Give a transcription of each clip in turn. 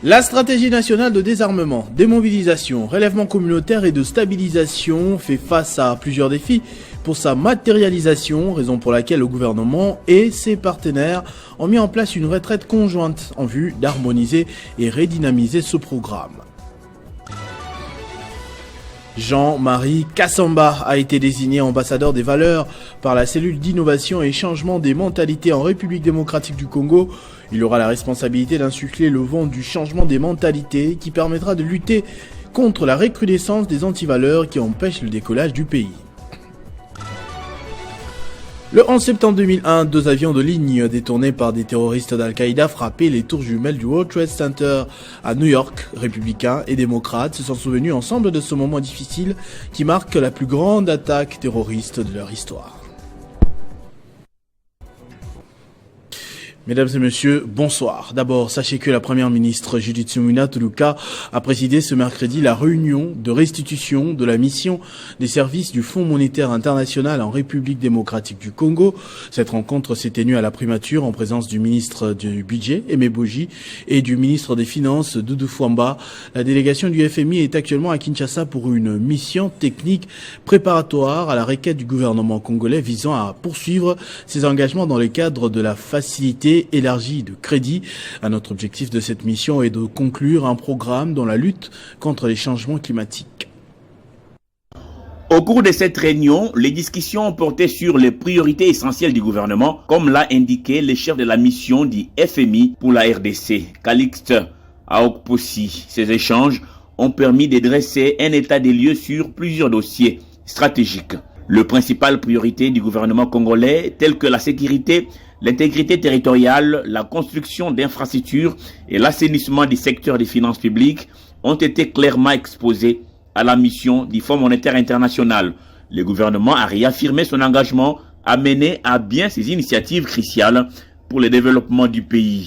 La stratégie nationale de désarmement, démobilisation, relèvement communautaire et de stabilisation fait face à plusieurs défis pour sa matérialisation, raison pour laquelle le gouvernement et ses partenaires ont mis en place une retraite conjointe en vue d'harmoniser et redynamiser ce programme. Jean-Marie Kassamba a été désigné ambassadeur des valeurs par la cellule d'innovation et changement des mentalités en République démocratique du Congo. Il aura la responsabilité d'insuffler le vent du changement des mentalités qui permettra de lutter contre la recrudescence des antivaleurs qui empêchent le décollage du pays. Le 11 septembre 2001, 2 avions de ligne détournés par des terroristes d'Al-Qaïda frappaient les tours jumelles du World Trade Center à New York. Républicains et démocrates se sont souvenus ensemble de ce moment difficile qui marque la plus grande attaque terroriste de leur histoire. Mesdames et messieurs, bonsoir. D'abord, sachez que la première ministre Judith Suminwa Tuluka a présidé ce mercredi la réunion de restitution de la mission des services du Fonds monétaire international en République démocratique du Congo. Cette rencontre s'est tenue à la primature en présence du ministre du Budget, Aimé Boji, et du ministre des Finances, Doudou Fwamba. La délégation du FMI est actuellement à Kinshasa pour une mission technique préparatoire à la requête du gouvernement congolais visant à poursuivre ses engagements dans le cadre de la facilité élargie de crédit. Un autre objectif de cette mission est de conclure un programme dans la lutte contre les changements climatiques. Au cours de cette réunion, les discussions ont porté sur les priorités essentielles du gouvernement, comme l'a indiqué le chef de la mission du FMI pour la RDC, Calixte Aokpossi. Ces échanges ont permis de dresser un état des lieux sur plusieurs dossiers stratégiques. Les principales priorités du gouvernement congolais, telles que la sécurité, l'intégrité territoriale, la construction d'infrastructures et l'assainissement du secteur des finances publiques, ont été clairement exposées à la mission du Fonds monétaire international. Le gouvernement a réaffirmé son engagement à mener à bien ces initiatives cruciales pour le développement du pays.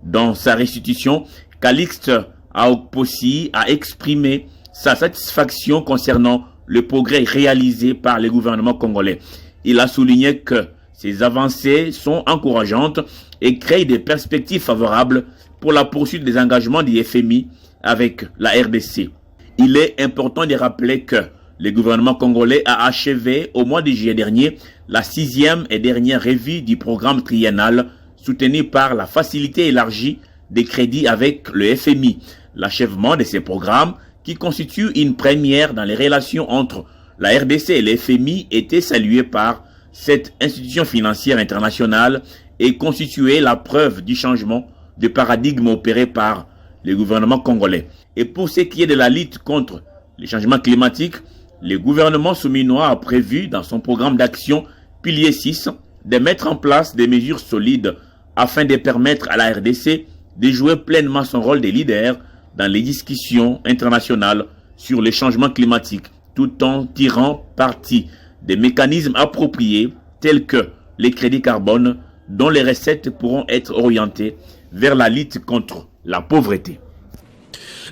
Dans sa restitution, Calixte Aokpossi a exprimé sa satisfaction concernant le progrès réalisé par le gouvernement congolais. Il a souligné que ces avancées sont encourageantes et créent des perspectives favorables pour la poursuite des engagements du FMI avec la RDC. Il est important de rappeler que le gouvernement congolais a achevé au mois de juillet dernier la 6e et dernière revue du programme triennal soutenu par la facilité élargie des crédits avec le FMI. L'achèvement de ces programmes, qui constitue une première dans les relations entre la RDC et le FMI, était salué par cette institution financière internationale et constituait la preuve du changement de paradigme opéré par le gouvernement congolais. Et pour ce qui est de la lutte contre les changements climatiques, le gouvernement souminois a prévu dans son programme d'action Pilier 6 de mettre en place des mesures solides afin de permettre à la RDC de jouer pleinement son rôle de leader dans les discussions internationales sur les changements climatiques, tout en tirant parti des mécanismes appropriés tels que les crédits carbone dont les recettes pourront être orientées vers la lutte contre la pauvreté.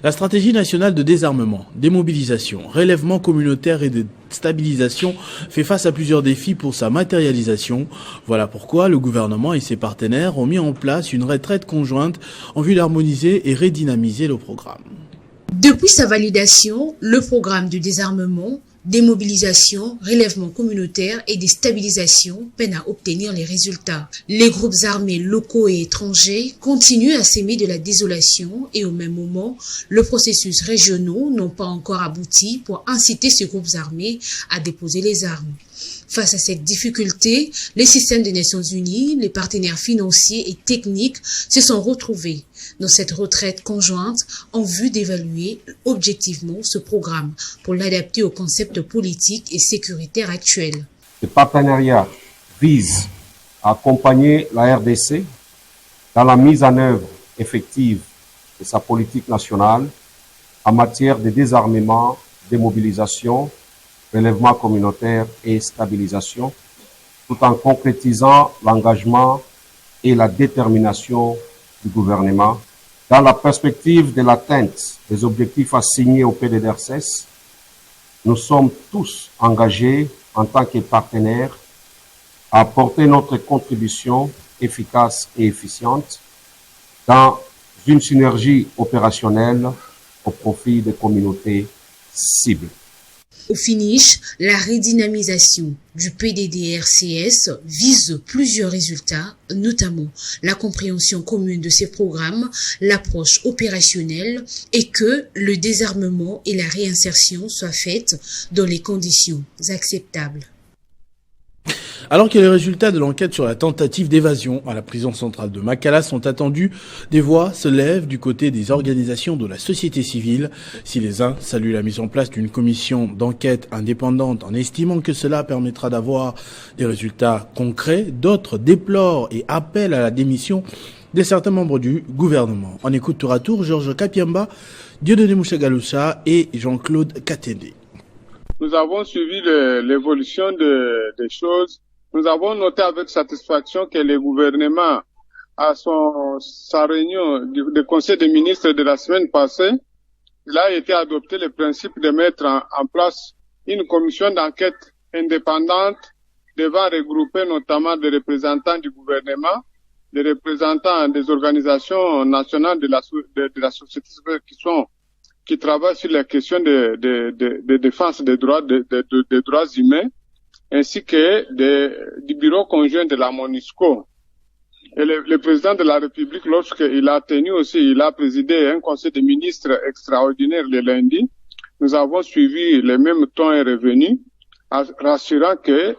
La stratégie nationale de désarmement, démobilisation, relèvement communautaire et de stabilisation fait face à plusieurs défis pour sa matérialisation. Voilà pourquoi le gouvernement et ses partenaires ont mis en place une retraite conjointe en vue d'harmoniser et redynamiser le programme. Depuis sa validation, le programme de désarmement, démobilisation, relèvement communautaire et déstabilisation peinent à obtenir les résultats. Les groupes armés locaux et étrangers continuent à s'aimer de la désolation et au même moment, le processus régionaux n'ont pas encore abouti pour inciter ces groupes armés à déposer les armes. Face à cette difficulté, les systèmes des Nations Unies, les partenaires financiers et techniques se sont retrouvés dans cette retraite conjointe en vue d'évaluer objectivement ce programme pour l'adapter aux concepts politiques et sécuritaires actuels. Ce partenariat vise à accompagner la RDC dans la mise en œuvre effective de sa politique nationale en matière de désarmement, démobilisation, relèvement communautaire et stabilisation, tout en concrétisant l'engagement et la détermination du gouvernement dans la perspective de l'atteinte des objectifs assignés au PDDRCS. Nous sommes tous engagés en tant que partenaires à apporter notre contribution efficace et efficiente dans une synergie opérationnelle au profit des communautés cibles. Au finish, la redynamisation du PDDRCS vise plusieurs résultats, notamment la compréhension commune de ces programmes, l'approche opérationnelle et que le désarmement et la réinsertion soient faites dans les conditions acceptables. Alors que les résultats de l'enquête sur la tentative d'évasion à la prison centrale de Makala sont attendus, des voix se lèvent du côté des organisations de la société civile. Si les uns saluent la mise en place d'une commission d'enquête indépendante en estimant que cela permettra d'avoir des résultats concrets, d'autres déplorent et appellent à la démission de certains membres du gouvernement. On écoute tour à tour Georges Kapiamba, Dieudonné Mouchagaloucha et Jean-Claude Katende. Nous avons suivi l'évolution des choses. Nous avons noté avec satisfaction que le gouvernement, à sa réunion du Conseil des ministres de la semaine passée, il a été adopté le principe de mettre en place une commission d'enquête indépendante devant regrouper notamment des représentants du gouvernement, des représentants des organisations nationales de la société civile qui travaillent sur la question de défense des droits humains, ainsi que du bureau conjoint de la MONUSCO. Et le président de la République, lorsqu'il a présidé un conseil des ministres extraordinaire le lundi, nous avons suivi le même ton et revenu, rassurant que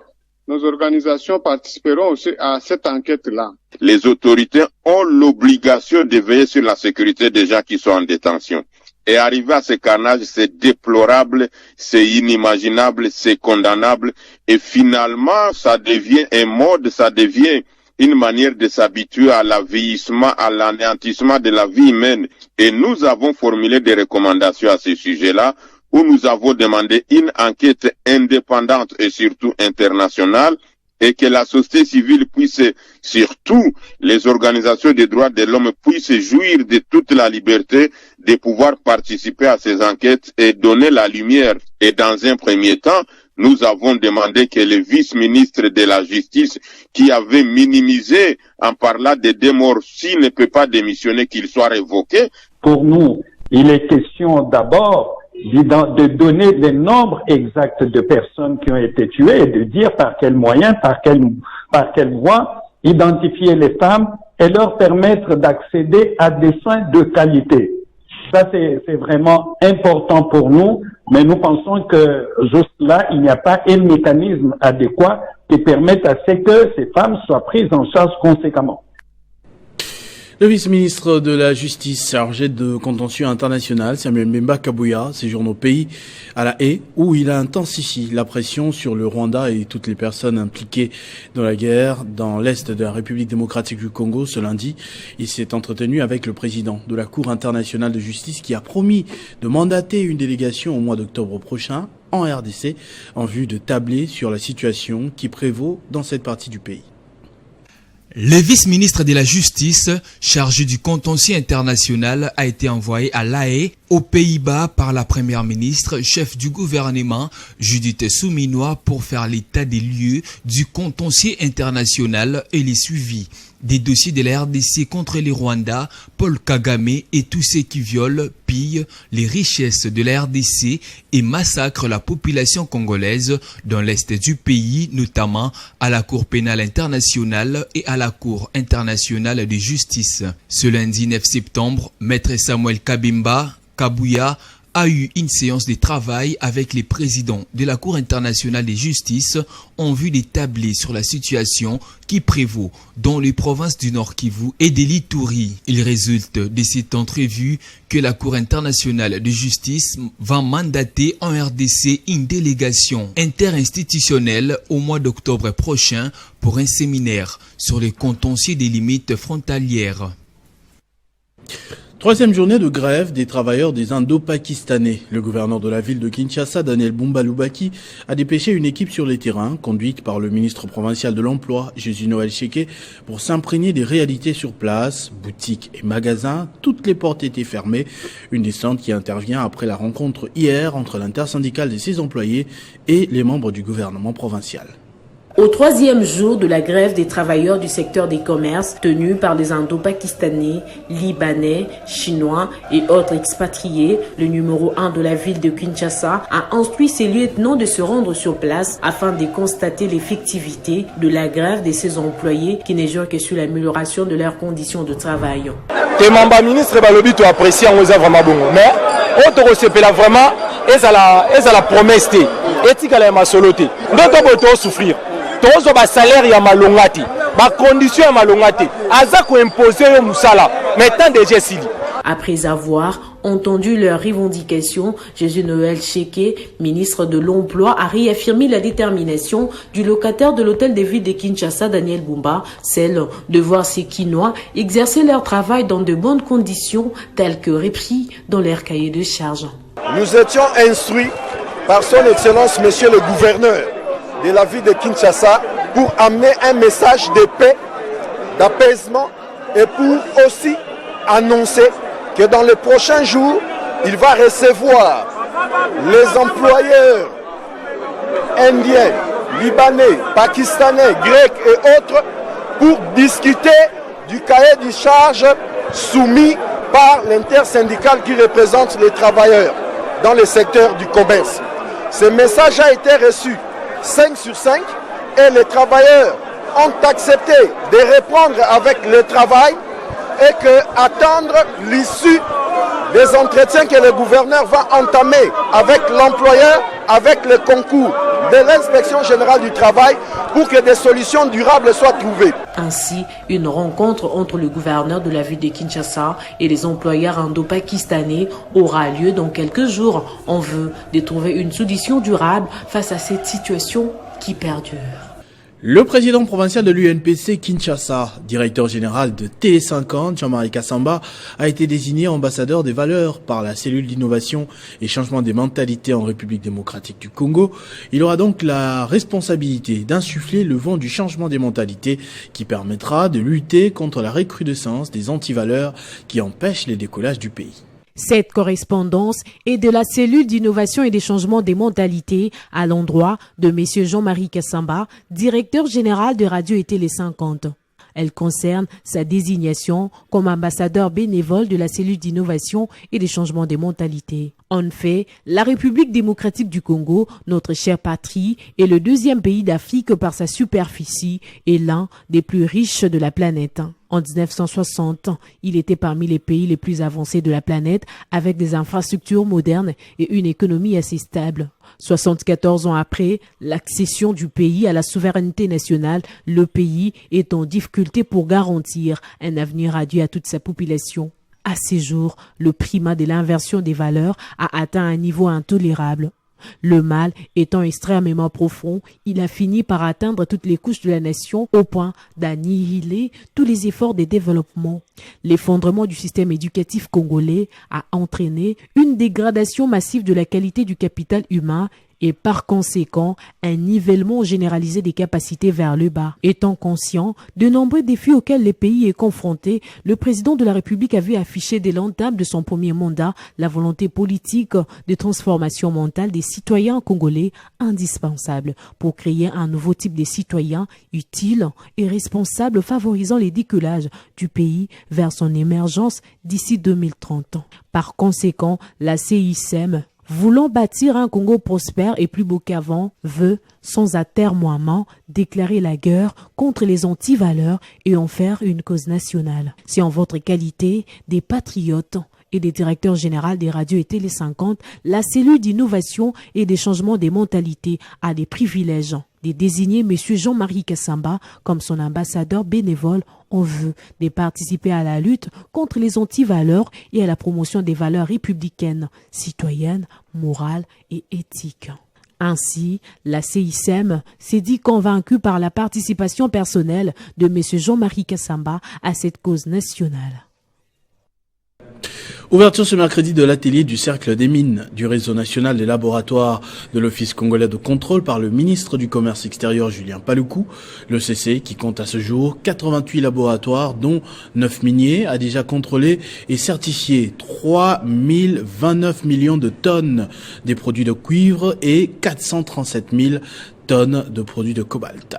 nos organisations participeront aussi à cette enquête-là. Les autorités ont l'obligation de veiller sur la sécurité des gens qui sont en détention. Et arriver à ce carnage, c'est déplorable, c'est inimaginable, c'est condamnable. Et finalement, ça devient un mode, ça devient une manière de s'habituer à l'avilissement, à l'anéantissement de la vie humaine. Et nous avons formulé des recommandations à ce sujet-là, où nous avons demandé une enquête indépendante et surtout internationale, et que la société civile puisse, surtout les organisations des droits de l'homme, puissent jouir de toute la liberté de pouvoir participer à ces enquêtes et donner la lumière. Et dans un premier temps, nous avons demandé que le vice-ministre de la Justice, qui avait minimisé en parlant de deux morts, s'il ne peut pas démissionner, qu'il soit révoqué. Pour nous, il est question d'abord de donner les nombres exacts de personnes qui ont été tuées et de dire par quels moyens, par quelle voie, identifier les femmes et leur permettre d'accéder à des soins de qualité. Ça, c'est vraiment important pour nous, mais nous pensons que juste là, il n'y a pas un mécanisme adéquat qui permette à ce que ces femmes soient prises en charge conséquemment. Le vice-ministre de la Justice chargé de contentieux international, Samuel Mbemba Kabouya, séjourne au pays à La Haye, où il intensifie la pression sur le Rwanda et toutes les personnes impliquées dans la guerre dans l'est de la République démocratique du Congo. Ce lundi, il s'est entretenu avec le président de la Cour internationale de justice qui a promis de mandater une délégation au mois d'octobre prochain en RDC en vue de tabler sur la situation qui prévaut dans cette partie du pays. Le vice-ministre de la Justice, chargé du contentieux international, a été envoyé à La Haye, aux Pays-Bas, par la première ministre, chef du gouvernement, Judith Souminois, pour faire l'état des lieux du contentieux international et les suivis des dossiers de la RDC contre les Rwandais, Paul Kagame et tous ceux qui violent, pillent les richesses de la RDC et massacrent la population congolaise dans l'est du pays, notamment à la Cour pénale internationale et à la Cour internationale de justice. Ce lundi 9 septembre, Maître Samuel Kabouya a eu une séance de travail avec les présidents de la Cour internationale de justice en vue d'établir sur la situation qui prévaut dans les provinces du Nord Kivu et de l'Ituri. Il résulte de cette entrevue que la Cour internationale de justice va mandater en RDC une délégation interinstitutionnelle au mois d'octobre prochain pour un séminaire sur les contentieux des limites frontalières. Troisième journée de grève des travailleurs des Indo-Pakistanais. Le gouverneur de la ville de Kinshasa, Daniel Bumba-Lubaki, a dépêché une équipe sur les terrains, conduite par le ministre provincial de l'Emploi, Jésus-Noël Cheke, pour s'imprégner des réalités sur place. Boutiques et magasins, toutes les portes étaient fermées. Une descente qui intervient après la rencontre hier entre l'intersyndicale de ses employés et les membres du gouvernement provincial. Au 3e jour de la grève des travailleurs du secteur des commerces tenue par les Indo-Pakistanais, Libanais, Chinois et autres expatriés, le numéro 1 de la ville de Kinshasa a instruit ses lieutenants de se rendre sur place afin de constater l'effectivité de la grève de ses employés qui ne jurent que sur l'amélioration de leurs conditions de travail. Les membres ministres balobi to apprécier en vraiment bon, mais autre c'est vraiment la promesse éthique la masoloté. Nous devons souffrir. Tozo ba salaire ya malongati, ba condition ya malongati, aza ko imposer yo musala, maintenant déjà sili. Après avoir entendu leurs revendications, Jésus Noël Cheke, ministre de l'Emploi, a réaffirmé la détermination du locataire de l'hôtel de ville de Kinshasa, Daniel Bumba, celle de voir ses Quinois exercer leur travail dans de bonnes conditions, telles que repris dans leur cahier de charges. Nous étions instruits par son Excellence, Monsieur le Gouverneur de la ville de Kinshasa, pour amener un message de paix, d'apaisement et pour aussi annoncer que dans les prochains jours, il va recevoir les employeurs indiens, libanais, pakistanais, grecs et autres pour discuter du cahier de charges soumis par l'intersyndicale qui représente les travailleurs dans le secteur du commerce. Ce message a été reçu 5 sur 5 et les travailleurs ont accepté de reprendre avec le travail et que attendre l'issue des entretiens que le gouverneur va entamer avec l'employeur, avec le concours de l'inspection générale du travail pour que des solutions durables soient trouvées. Ainsi, une rencontre entre le gouverneur de la ville de Kinshasa et les employeurs indo-pakistanais aura lieu dans quelques jours. On veut de trouver une solution durable face à cette situation qui perdure. Le président provincial de l'UNPC Kinshasa, directeur général de Télé50, Jean-Marie Kassamba, a été désigné ambassadeur des valeurs par la cellule d'innovation et changement des mentalités en République démocratique du Congo. Il aura donc la responsabilité d'insuffler le vent du changement des mentalités qui permettra de lutter contre la recrudescence des antivaleurs qui empêchent les décollages du pays. Cette correspondance est de la cellule d'innovation et des changements des mentalités à l'endroit de M. Jean-Marie Kassamba, directeur général de Radio et Télé 50. Elle concerne sa désignation comme ambassadeur bénévole de la cellule d'innovation et des changements des mentalités. En fait, la République démocratique du Congo, notre chère patrie, est le 2e pays d'Afrique par sa superficie et l'un des plus riches de la planète. En 1960, il était parmi les pays les plus avancés de la planète avec des infrastructures modernes et une économie assez stable. 74 ans après l'accession du pays à la souveraineté nationale, le pays est en difficulté pour garantir un avenir radieux à toute sa population. À ces jours, le primat de l'inversion des valeurs a atteint un niveau intolérable. Le mal étant extrêmement profond, il a fini par atteindre toutes les couches de la nation au point d'annihiler tous les efforts de développement. L'effondrement du système éducatif congolais a entraîné une dégradation massive de la qualité du capital humain et par conséquent un nivellement généralisé des capacités vers le bas. Étant conscient de nombreux défis auxquels le pays est confronté, le président de la République avait affiché dès l'entame de son premier mandat la volonté politique de transformation mentale des citoyens congolais indispensable pour créer un nouveau type de citoyens utiles et responsables favorisant les décollages du pays vers son émergence d'ici 2030. Par conséquent, la CICM, voulant bâtir un Congo prospère et plus beau qu'avant, veut, sans atermoiement, déclarer la guerre contre les antivaleurs et en faire une cause nationale. C'est en votre qualité des patriotes et des directeurs généraux des radios et Télé 50, la cellule d'innovation et des changements des mentalités a des privilèges de désigner M. Jean-Marie Kassamba comme son ambassadeur bénévole en vue de participer à la lutte contre les antivaleurs et à la promotion des valeurs républicaines, citoyennes, morales et éthiques. Ainsi, la CICM s'est dit convaincue par la participation personnelle de M. Jean-Marie Kassamba à cette cause nationale. Ouverture ce mercredi de l'atelier du Cercle des mines du réseau national des laboratoires de l'Office congolais de contrôle par le ministre du Commerce extérieur Julien Paluku. Le CC, qui compte à ce jour 88 laboratoires, dont 9 miniers, a déjà contrôlé et certifié 3029 millions de tonnes des produits de cuivre et 437 000 tonnes de produits de cobalt.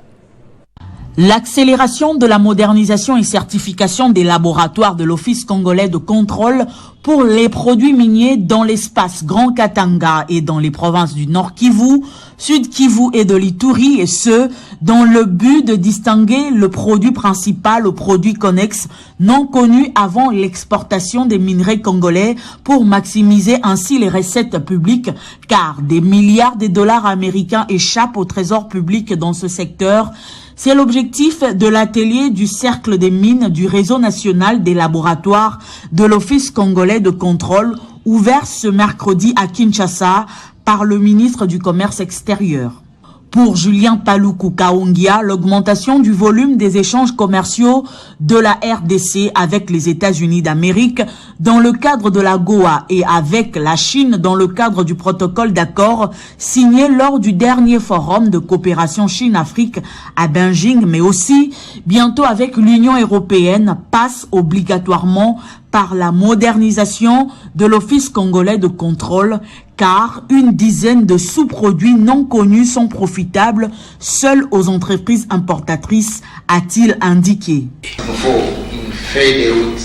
L'accélération de la modernisation et certification des laboratoires de l'Office congolais de contrôle pour les produits miniers dans l'espace Grand Katanga et dans les provinces du Nord Kivu, Sud Kivu et de l'Ituri, et ce, dans le but de distinguer le produit principal au produit connexe non connu avant l'exportation des minerais congolais pour maximiser ainsi les recettes publiques, car des milliards de dollars américains échappent au trésor public dans ce secteur. C'est l'objectif de l'atelier du Cercle des mines du réseau national des laboratoires de l'Office congolais de contrôle, ouvert ce mercredi à Kinshasa par le ministre du Commerce extérieur. Pour Julien Paluku Kaongia, l'augmentation du volume des échanges commerciaux de la RDC avec les États-Unis d'Amérique dans le cadre de la GOA et avec la Chine dans le cadre du protocole d'accord signé lors du dernier forum de coopération Chine-Afrique à Beijing, mais aussi bientôt avec l'Union européenne, passe obligatoirement par la modernisation de l'Office congolais de contrôle, car une dizaine de sous-produits non connus sont profitables seuls aux entreprises importatrices, a-t-il indiqué. Il nous faut une feuille de route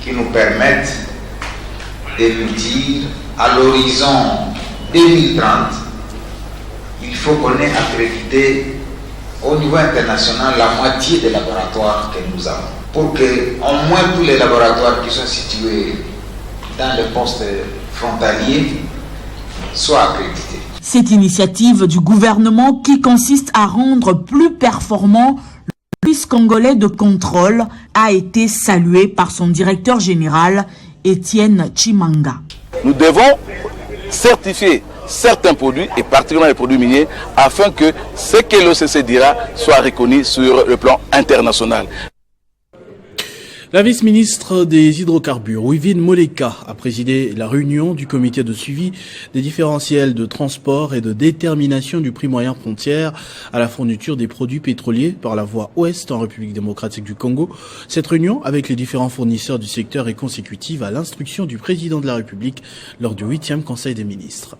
qui nous permette de nous dire à l'horizon 2030, il faut qu'on ait accrédité au niveau international la moitié des laboratoires que nous avons, pour que au moins tous les laboratoires qui sont situés dans les postes frontaliers soient accrédités. Cette initiative du gouvernement qui consiste à rendre plus performant l'Office congolais de contrôle a été saluée par son directeur général, Étienne Chimanga. Nous devons certifier certains produits, et particulièrement les produits miniers, afin que ce que l'OCC dira soit reconnu sur le plan international. La vice-ministre des hydrocarbures, Wivine Moleka, a présidé la réunion du comité de suivi des différentiels de transport et de détermination du prix moyen frontière à la fourniture des produits pétroliers par la voie ouest en République démocratique du Congo. Cette réunion avec les différents fournisseurs du secteur est consécutive à l'instruction du président de la République lors du 8e Conseil des ministres.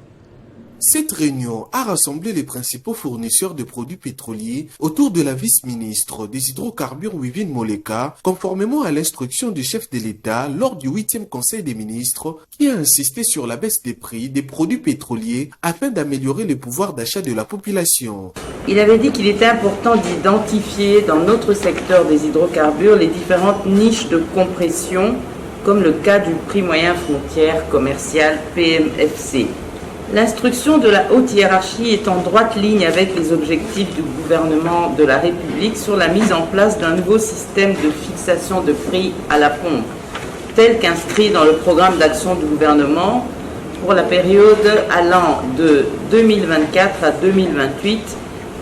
Cette réunion a rassemblé les principaux fournisseurs de produits pétroliers autour de la vice-ministre des hydrocarbures Wivine Moleka, conformément à l'instruction du chef de l'État lors du 8e Conseil des ministres, qui a insisté sur la baisse des prix des produits pétroliers afin d'améliorer le pouvoir d'achat de la population. Il avait dit qu'il était important d'identifier dans notre secteur des hydrocarbures les différentes niches de compression, comme le cas du prix moyen frontière commercial PMFC. L'instruction de la haute hiérarchie est en droite ligne avec les objectifs du gouvernement de la République sur la mise en place d'un nouveau système de fixation de prix à la pompe, tel qu'inscrit dans le programme d'action du gouvernement pour la période allant de 2024 à 2028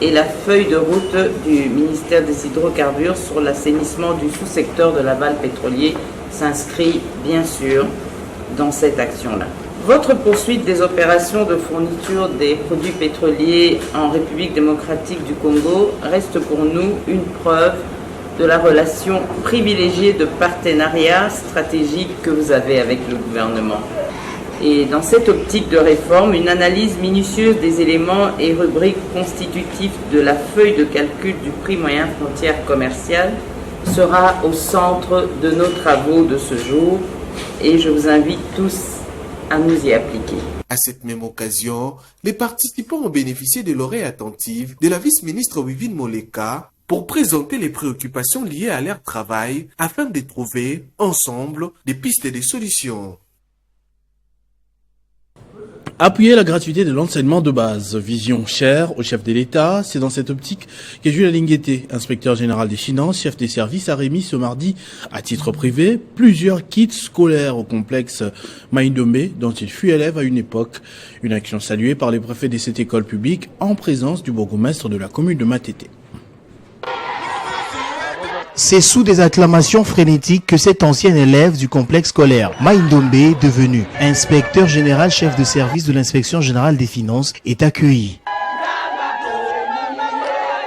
et la feuille de route du ministère des Hydrocarbures sur l'assainissement du sous-secteur de l'aval pétrolier s'inscrit bien sûr dans cette action-là. Votre poursuite des opérations de fourniture des produits pétroliers en République démocratique du Congo reste pour nous une preuve de la relation privilégiée de partenariat stratégique que vous avez avec le gouvernement. Et dans cette optique de réforme, une analyse minutieuse des éléments et rubriques constitutifs de la feuille de calcul du prix moyen frontière commercial sera au centre de nos travaux de ce jour et je vous invite tous à nous y appliquer. À cette même occasion, les participants ont bénéficié de l'oreille attentive de la vice-ministre Wivine Moleka pour présenter les préoccupations liées à leur travail afin de trouver ensemble des pistes et des solutions. Appuyer la gratuité de l'enseignement de base, vision chère au chef de l'État, c'est dans cette optique que Jules Lingueté, inspecteur général des finances, chef des services, a remis ce mardi, à titre privé, plusieurs kits scolaires au complexe Maïndomé, dont il fut élève à une époque. Une action saluée par les préfets de cette école publique en présence du bourgmestre de la commune de Matete. C'est sous des acclamations frénétiques que cet ancien élève du complexe scolaire Maïndombe, devenu inspecteur général chef de service de l'inspection générale des finances, est accueilli.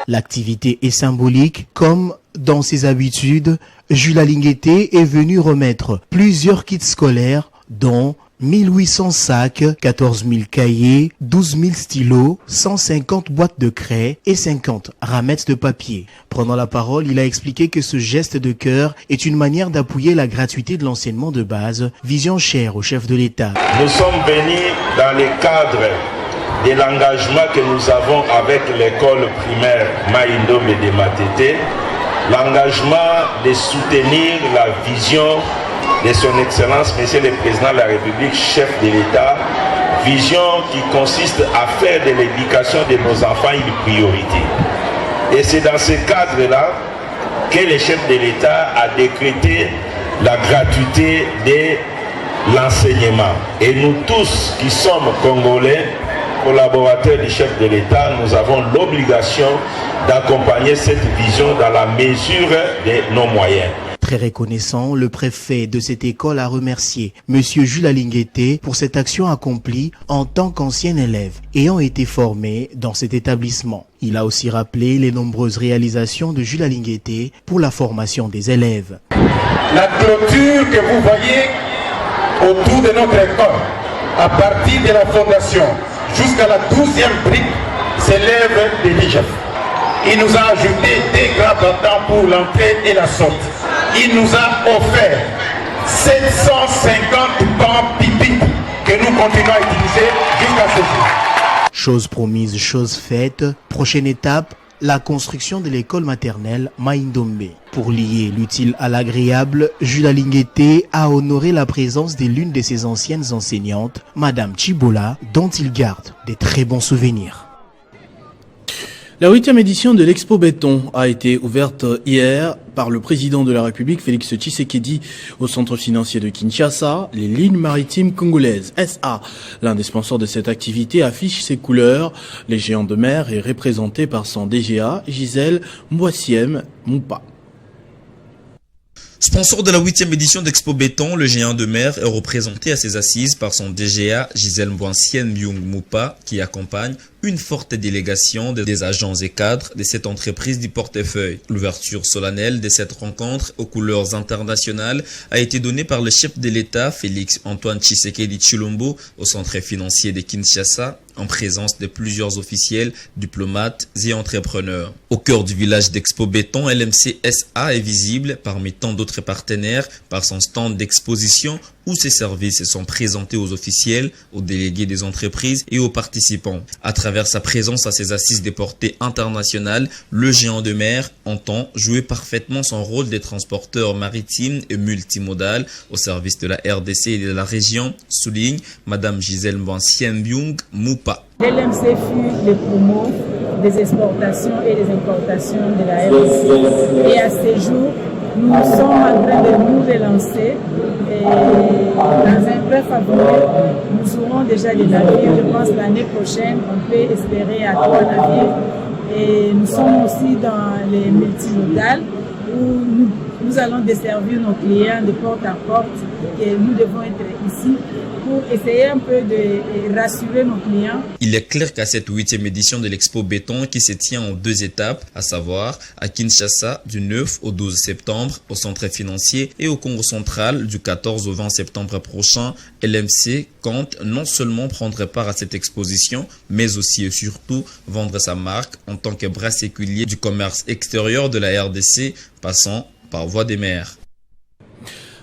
L'activité est symbolique, comme dans ses habitudes, Jules Lingueté est venu remettre plusieurs kits scolaires, dont 1800 sacs, 14 000 cahiers, 12 000 stylos, 150 boîtes de craie et 50 ramettes de papier. Prenant la parole, il a expliqué que ce geste de cœur est une manière d'appuyer la gratuité de l'enseignement de base, vision chère au chef de l'État. Nous sommes venus dans le cadre de l'engagement que nous avons avec l'école primaire Maïndombe de Matete, l'engagement de soutenir la vision de son Excellence, Monsieur le Président de la République, chef de l'État, vision qui consiste à faire de l'éducation de nos enfants une priorité. Et c'est dans ce cadre-là que le chef de l'État a décrété la gratuité de l'enseignement. Et nous tous qui sommes Congolais, collaborateurs du chef de l'État, nous avons l'obligation d'accompagner cette vision dans la mesure de nos moyens. Très reconnaissant, le préfet de cette école a remercié M. Jules Alinguete pour cette action accomplie en tant qu'ancien élève ayant été formé dans cet établissement. Il a aussi rappelé les nombreuses réalisations de Jules Alinguete pour la formation des élèves. La clôture que vous voyez autour de notre école, à partir de la fondation jusqu'à la 12e brique, s'élève de l'IGF. Il nous a ajouté des grands battants pour l'entrée et la sortie. Il nous a offert 750 bancs pipi que nous continuons à utiliser jusqu'à ce jour. Chose promise, chose faite. Prochaine étape, la construction de l'école maternelle Maïndombe. Pour lier l'utile à l'agréable, Jules Alinguete a honoré la présence de l'une de ses anciennes enseignantes, Madame Chibola, dont il garde des très bons souvenirs. La 8e édition de l'Expo Béton a été ouverte hier par le président de la République, Félix Tshisekedi, au centre financier de Kinshasa. Les lignes maritimes congolaises, SA, l'un des sponsors de cette activité, affiche ses couleurs. Les géants de mer est représenté par son DGA, Gisèle Mboissiem Moupa. Sponsor de la 8e édition d'Expo Béton, le géant de mer est représenté à ses assises par son DGA, Gisèle Mboissiem Moupa, qui accompagne une forte délégation des agents et cadres de cette entreprise du portefeuille. L'ouverture solennelle de cette rencontre aux couleurs internationales a été donnée par le chef de l'État, Félix Antoine Tshisekedi Tshilombo, au centre financier de Kinshasa, en présence de plusieurs officiels, diplomates et entrepreneurs. Au cœur du village d'Expo Béton, LMC SA est visible parmi tant d'autres partenaires par son stand d'exposition où ses services sont présentés aux officiels, aux délégués des entreprises et aux participants. À travers sa présence à ses assises de portée internationale, le géant de mer entend jouer parfaitement son rôle de transporteur maritime et multimodal au service de la RDC et de la région, souligne Madame Gisèle Mboissiem Moupa. LMC fut le poumon des exportations et des importations de la RDC. Et à ce jour, nous sommes en train de nous relancer et dans un bref avenir, nous aurons déjà des navires. Je pense que l'année prochaine, on peut espérer à 3 navires. Et nous sommes aussi dans les multimodales où nous allons desservir nos clients de porte à porte et nous devons être ici pour essayer un peu de rassurer nos clients. Il est clair qu'à cette 8e édition de l'Expo Béton qui se tient en 2 étapes, à savoir à Kinshasa du 9 au 12 septembre, au centre financier et au Congo central du 14 au 20 septembre prochain, LMC compte non seulement prendre part à cette exposition, mais aussi et surtout vendre sa marque en tant que bras séculier du commerce extérieur de la RDC, passant par voie des mers.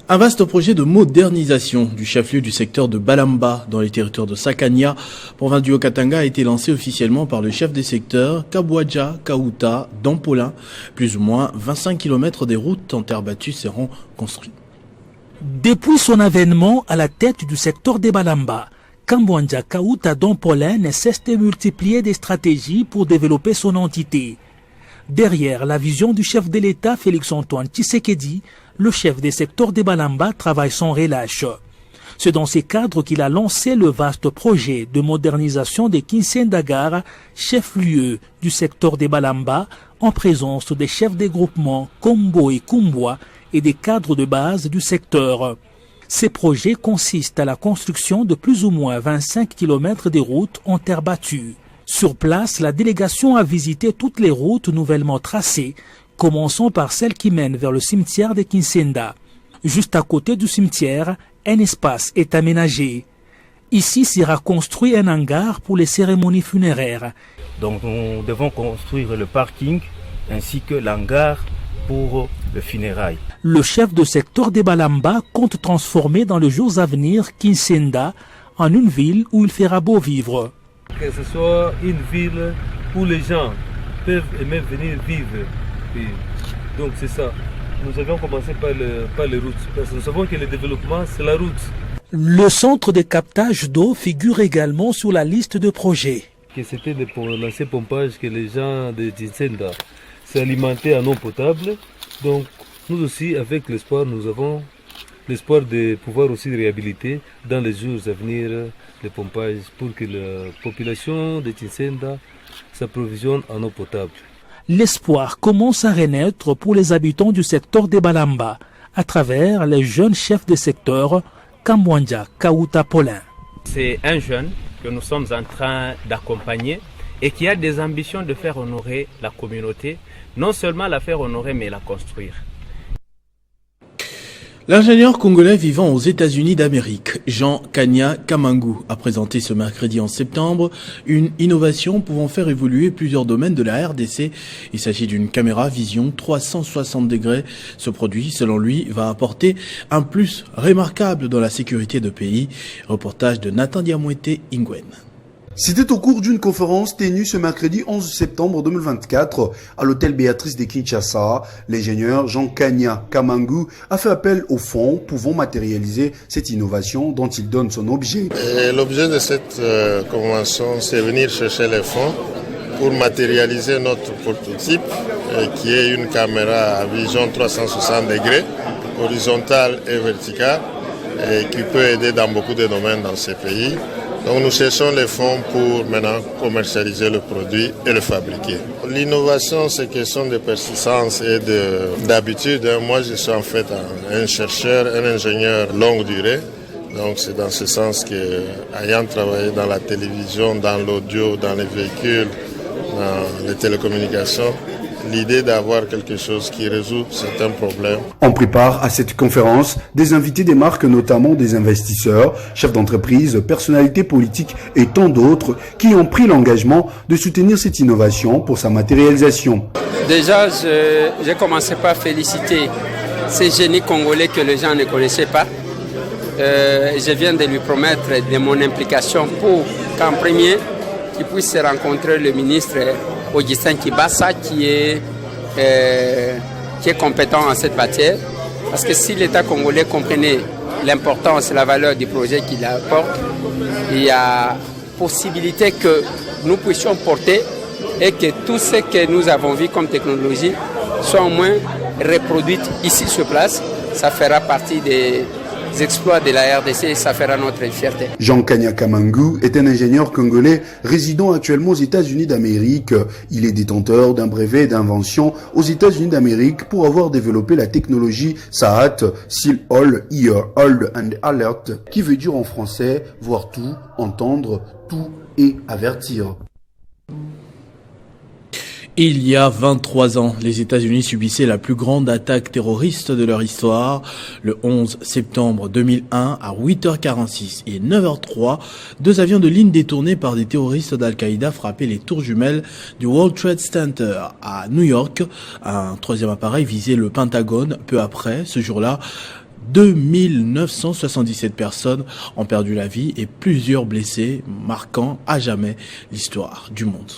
Un vaste projet de modernisation du chef-lieu du secteur de Balamba dans les territoires de Sakania, province du Haut-Katanga, a été lancé officiellement par le chef des secteurs Kabouadja, Kaouta, Dampolin. Plus ou moins 25 km des routes en terre battue seront construites. Depuis son avènement à la tête du secteur de Balamba, Kabouadja, Kaouta, Dampolin ne cesse de multiplier des stratégies pour développer son entité. Derrière la vision du chef de l'État Félix Antoine Tshisekedi, le chef des secteurs de Balamba travaille sans relâche. C'est dans ces cadres qu'il a lancé le vaste projet de modernisation de Kinsendagara, chef-lieu du secteur de Balamba, en présence des chefs des groupements Kombo et Kumbwa et des cadres de base du secteur. Ces projets consistent à la construction de plus ou moins 25 km de routes en terre battue. Sur place, la délégation a visité toutes les routes nouvellement tracées, commençant par celle qui mène vers le cimetière de Kinsenda. Juste à côté du cimetière, un espace est aménagé. Ici sera construit un hangar pour les cérémonies funéraires. Donc nous devons construire le parking ainsi que l'hangar pour le funérail. Le chef de secteur de Balamba compte transformer dans les jours à venir Kinsenda en une ville où il fera beau vivre. Que ce soit une ville où les gens peuvent aimer venir vivre. Et donc c'est ça. Nous avions commencé par les routes, parce que nous savons que le développement, c'est la route. Le centre de captage d'eau figure également sur la liste de projets. Que c'était pour lancer pompage que les gens de Kinsenda s'alimentaient en eau potable. Donc nous aussi, avec l'espoir, nous avons l'espoir de pouvoir aussi réhabiliter dans les jours à venir le pompage pour que la population de Kinsenda s'approvisionne en eau potable. L'espoir commence à renaître pour les habitants du secteur de Balamba à travers les jeunes chefs de secteur Kambwanja Kauta Paulin. C'est un jeune que nous sommes en train d'accompagner et qui a des ambitions de faire honorer la communauté, non seulement la faire honorer mais la construire. L'ingénieur congolais vivant aux États-Unis d'Amérique, Jean Kanya Kamangu, a présenté ce mercredi en septembre une innovation pouvant faire évoluer plusieurs domaines de la RDC. Il s'agit d'une caméra vision 360 degrés. Ce produit, selon lui, va apporter un plus remarquable dans la sécurité de pays. Reportage de Nathan Diamouete Ingwen. C'était au cours d'une conférence tenue ce mercredi 11 septembre 2024 à l'hôtel Béatrice de Kinshasa. L'ingénieur Jean Kanya Kamangu a fait appel aux fonds pouvant matérialiser cette innovation dont il donne son objet. L'objet de cette convention, c'est venir chercher les fonds pour matérialiser notre prototype qui est une caméra à vision 360 degrés, horizontale et verticale, et qui peut aider dans beaucoup de domaines dans ces pays. Donc nous cherchons les fonds pour maintenant commercialiser le produit et le fabriquer. L'innovation, c'est question de persistance et d'habitude. Moi, je suis en fait un chercheur, un ingénieur longue durée. Donc c'est dans ce sens que, ayant travaillé dans la télévision, dans l'audio, dans les véhicules, dans les télécommunications, l'idée d'avoir quelque chose qui résout certains problèmes. On prépare à cette conférence des invités des marques, notamment des investisseurs, chefs d'entreprise, personnalités politiques et tant d'autres qui ont pris l'engagement de soutenir cette innovation pour sa matérialisation. Déjà, j'ai commencé par féliciter ces génies congolais que les gens ne connaissaient pas. Je viens de lui promettre de mon implication pour qu'en premier, qu'il puisse rencontrer le ministre Augustin Kibasa qui est compétent en cette matière. Parce que si l'État congolais comprenait l'importance et la valeur du projet qu'il apporte, il y a possibilité que nous puissions porter et que tout ce que nous avons vu comme technologie soit au moins reproduit ici sur place. Ça fera partie des exploits de la RDC et ça fera notre fierté. Jean Kanya Kamangu est un ingénieur congolais résidant actuellement aux États-Unis d'Amérique. Il est détenteur d'un brevet d'invention aux États-Unis d'Amérique pour avoir développé la technologie SAAT, Seal All, Hear, Hold and Alert, qui veut dire en français voir tout, entendre tout et avertir. Il y a 23 ans, les États-Unis subissaient la plus grande attaque terroriste de leur histoire. Le 11 septembre 2001, à 8h46 et 9h03, deux avions de ligne détournés par des terroristes d'Al-Qaïda frappaient les tours jumelles du World Trade Center à New York. Un troisième appareil visait le Pentagone. Peu après, ce jour-là, 2977 personnes ont perdu la vie et plusieurs blessés, marquant à jamais l'histoire du monde.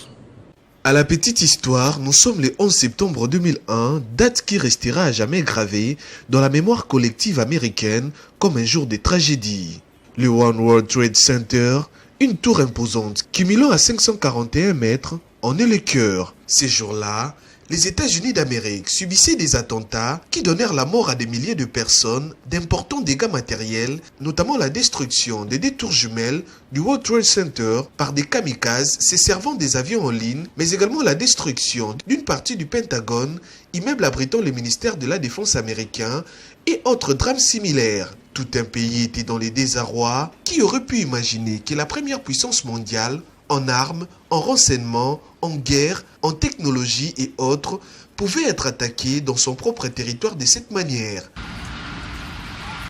À la petite histoire, nous sommes le 11 septembre 2001, date qui restera à jamais gravée dans la mémoire collective américaine comme un jour de tragédie. Le One World Trade Center, une tour imposante cumulant à 541 mètres, en est le cœur. Ces jours-là, les États-Unis d'Amérique subissaient des attentats qui donnèrent la mort à des milliers de personnes, d'importants dégâts matériels, notamment la destruction des deux tours jumelles du World Trade Center par des kamikazes se servant des avions en ligne, mais également la destruction d'une partie du Pentagone, immeuble abritant le ministère de la Défense américain, et autres drames similaires. Tout un pays était dans les désarrois. Qui aurait pu imaginer que la première puissance mondiale, en armes, en renseignements, en guerre, en technologie et autres, pouvait être attaquée dans son propre territoire de cette manière?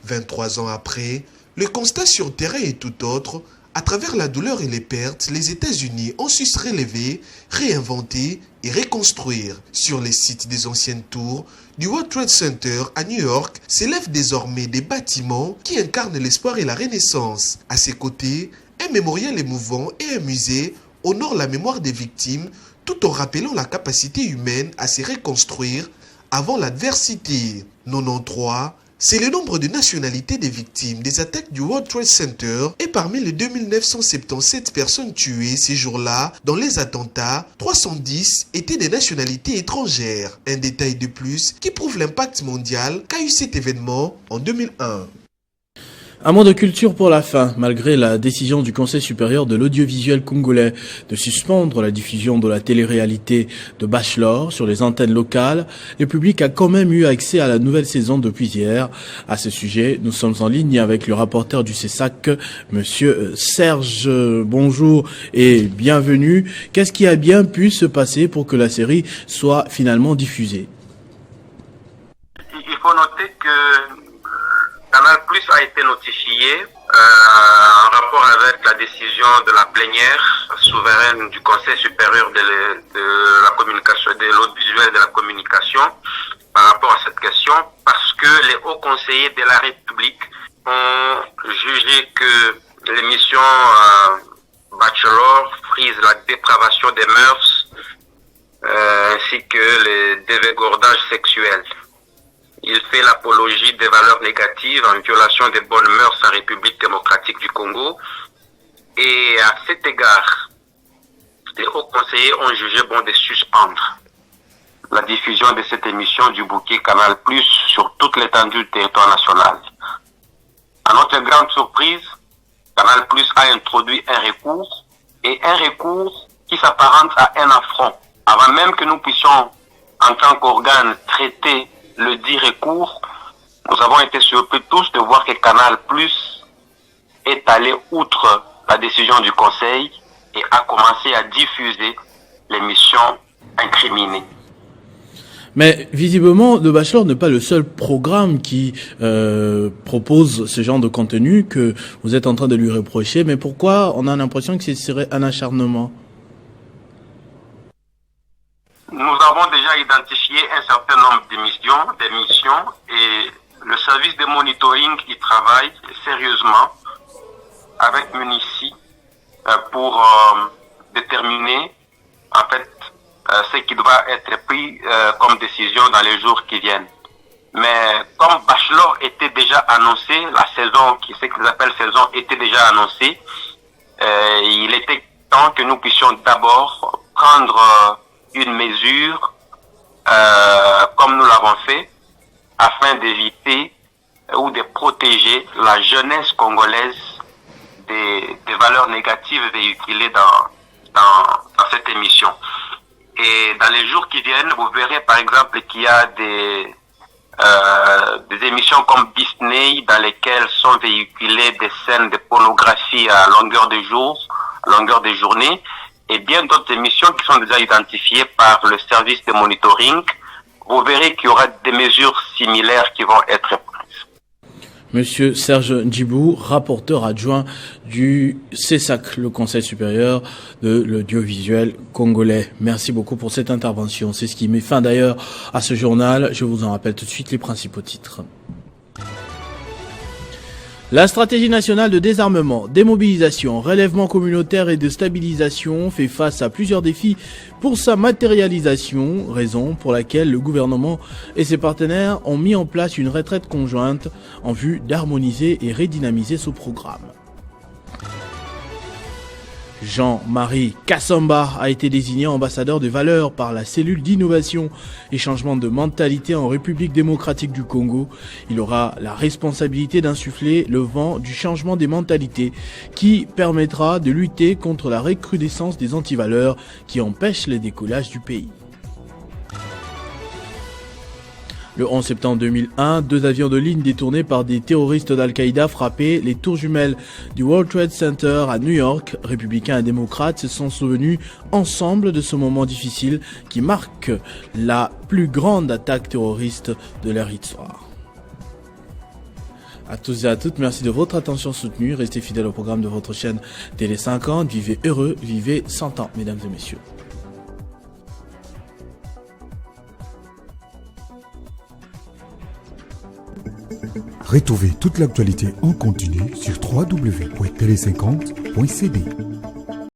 23 ans après, le constat sur terrain est tout autre. À travers la douleur et les pertes, les États-Unis ont su se relever, réinventer et reconstruire. Sur les sites des anciennes tours du World Trade Center à New York s'élèvent désormais des bâtiments qui incarnent l'espoir et la renaissance. À ses côtés, un mémorial émouvant et un musée honorent la mémoire des victimes tout en rappelant la capacité humaine à se reconstruire avant l'adversité. 93, c'est le nombre de nationalités des victimes des attaques du World Trade Center et parmi les 2977 personnes tuées ces jours-là dans les attentats, 310 étaient des nationalités étrangères. Un détail de plus qui prouve l'impact mondial qu'a eu cet événement en 2001. Un mot de culture pour la fin. Malgré la décision du Conseil supérieur de l'audiovisuel congolais de suspendre la diffusion de la télé-réalité de Bachelor sur les antennes locales, le public a quand même eu accès à la nouvelle saison depuis hier. À ce sujet, nous sommes en ligne avec le rapporteur du CESAC, Monsieur Serge. Bonjour et bienvenue. Qu'est-ce qui a bien pu se passer pour que la série soit finalement diffusée? Il faut noter que Canal Plus a été notifié en rapport avec la décision de la plénière souveraine du Conseil supérieur de la communication, de l'audiovisuel et de la communication par rapport à cette question, parce que les hauts conseillers de la République ont jugé que l'émission Bachelor frise la dépravation des mœurs ainsi que le dévergondage sexuel. Il fait l'apologie des valeurs négatives en violation des bonnes mœurs en République démocratique du Congo. Et à cet égard, les hauts conseillers ont jugé bon de suspendre la diffusion de cette émission du bouquet Canal Plus sur toute l'étendue du territoire national. À notre grande surprise, Canal Plus a introduit un recours, et un recours qui s'apparente à un affront. Avant même que nous puissions, en tant qu'organe, traiter le dit recours, nous avons été surpris tous de voir que Canal Plus est allé outre la décision du Conseil et a commencé à diffuser l'émission incriminée. Mais visiblement, The Bachelor n'est pas le seul programme qui propose ce genre de contenu que vous êtes en train de lui reprocher. Mais pourquoi on a l'impression que ce serait un acharnement? Nous avons déjà identifié un certain nombre d'émissions et le service de monitoring y travaille sérieusement avec Munici pour déterminer en fait ce qui doit être pris comme décision dans les jours qui viennent. Mais comme Bachelor était déjà annoncé, la saison, ce qu'ils appellent saison, était déjà annoncée, il était temps que nous puissions d'abord prendre une mesure, comme nous l'avons fait, afin d'éviter ou de protéger la jeunesse congolaise des valeurs négatives véhiculées dans cette émission. Et dans les jours qui viennent, vous verrez par exemple qu'il y a des émissions comme Disney dans lesquelles sont véhiculées des scènes de pornographie à longueur de jour, à longueur de journée, et bien d'autres émissions qui sont déjà identifiées par le service de monitoring. Vous verrez qu'il y aura des mesures similaires qui vont être prises. Monsieur Serge Ndjibou, rapporteur adjoint du CESAC, le Conseil supérieur de l'audiovisuel congolais. Merci beaucoup pour cette intervention. C'est ce qui met fin d'ailleurs à ce journal. Je vous en rappelle tout de suite les principaux titres. La stratégie nationale de désarmement, démobilisation, relèvement communautaire et de stabilisation fait face à plusieurs défis pour sa matérialisation, raison pour laquelle le gouvernement et ses partenaires ont mis en place une retraite conjointe en vue d'harmoniser et redynamiser ce programme. Jean-Marie Kassamba a été désigné ambassadeur de valeurs par la cellule d'innovation et changement de mentalité en République démocratique du Congo. Il aura la responsabilité d'insuffler le vent du changement des mentalités qui permettra de lutter contre la recrudescence des antivaleurs qui empêchent le décollage du pays. Le 11 septembre 2001, 2 avions de ligne détournés par des terroristes d'Al-Qaïda frappaient les tours jumelles du World Trade Center à New York. Républicains et démocrates se sont souvenus ensemble de ce moment difficile qui marque la plus grande attaque terroriste de leur histoire. À tous et à toutes, merci de votre attention soutenue. Restez fidèles au programme de votre chaîne Télé 50. Vivez heureux, vivez 100 ans, mesdames et messieurs. Retrouvez toute l'actualité en continu sur www.tele50.cd.